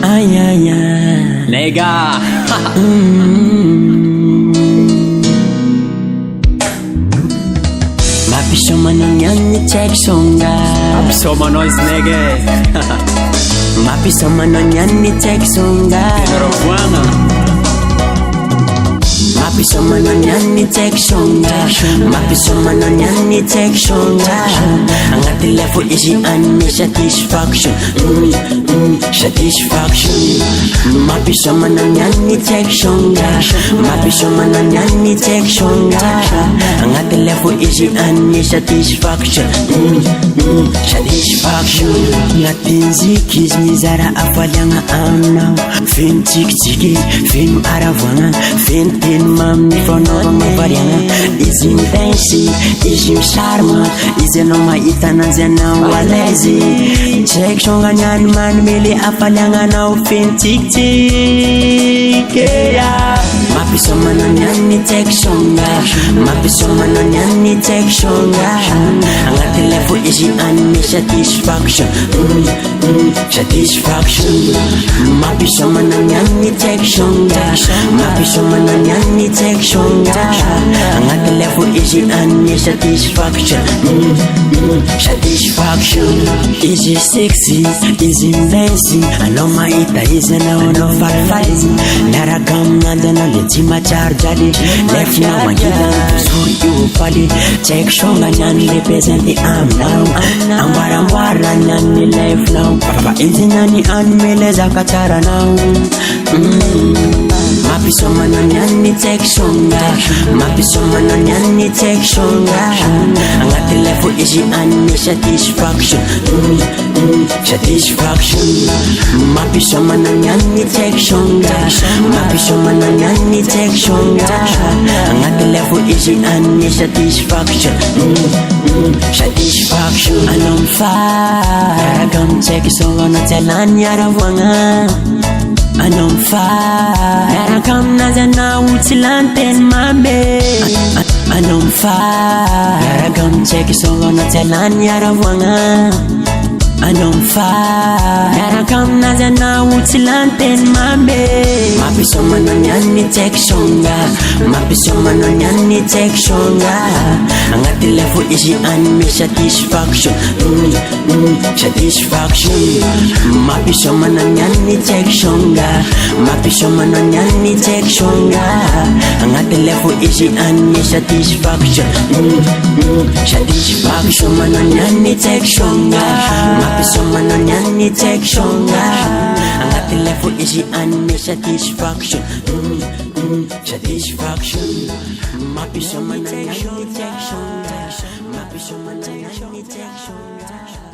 Ay, ay, ay. Nega. Mapisoma nao niany ny tsaiky songa. Mapisoma nós nega. Mapisoma nao niany ny tsaiky songa. Rovoana. Mapisoma nao niany ny tsaiky songa. Mapisoma nao niany ny tsaiky songa. Agnaty lefo izy anime satisfaction. Satisfaction. Mapisoma nao niany ny tsaiky songa. Mapisoma nao niany ny tsaiky songa. Agnaty lefo izy anime satisfaction. Satisfaction. Agnatin'ziky izy mizara afaliagna aminao. Feno tsikitsiky, feno aravoagna, feno teny maminy fonao mivariagna. Izy mitensy, izy misarma, izy anao mahita anazy anao alaizy. Tsaiky songa niany manimely afaliagna anao feno tsikitsiky. Mapisoma nao niany ny tsaiky songa. Mapisoma nao niany ny tsaiky songa. Agnaty lefo izy anime satisfaction. Satisfaction. Mapisoma nao niany ny tsaiky songa. Mapisoma nao niany ny tsaiky songa. Agnaty lefo izy anime satisfaction. Satisfaction. Izy sexy, izy minency, anao mahita izy anao falifaly. Miaraka aminanjy anao le tsy matsaridraly. Lefinao angina zory io faly. Tsaiky songa niany le pesanty aminao. Amboaramboara niany ny lefinao. Fa izy niany anime le zaka tsaranao. Mapisoma nao niany ny tsaiky songa. Mapisoma nao niany ny tsaiky songa. Agnaty lefo izy anime satisfaction. Satisfaction. Mapisoma nao niany ny tsaiky songa. Mapisoma nao niany ny tsaiky songa. Agnaty lefo izy anime satisfaction. Satisfaction. Anao mifay miaraka amin'ny tsaiky songa anao tsy alany aravoagna. Anao mifay miaraka aminazy anao tsy lany teny mame. Anao mifay miaraka amin'ny tsaiky songa anao tsy alany aravoagna. Anao mifay miaraka aminazy anao tsy lany teny mame. Mapisoma nao niany ny tsaiky songa. Mapisoma nao niany ny tsaiky songa. Agnaty lefo izy anime satisfaction. Satisfaction. Mapisoma nao niany ny tsaiky songa. Mapisoma nao niany ny tsaiky songa. Agnaty lefo izy anime satisfaction. Satisfaction. Manao niany ny tsaiky songa. Mapisoma nao niany ny tsaiky songa. Agnaty lefo izy anime satisfaction. Satisfaction. Mapisoma nao niany ny tsaiky songa. Mapisoma nao niany ny tsaiky songa.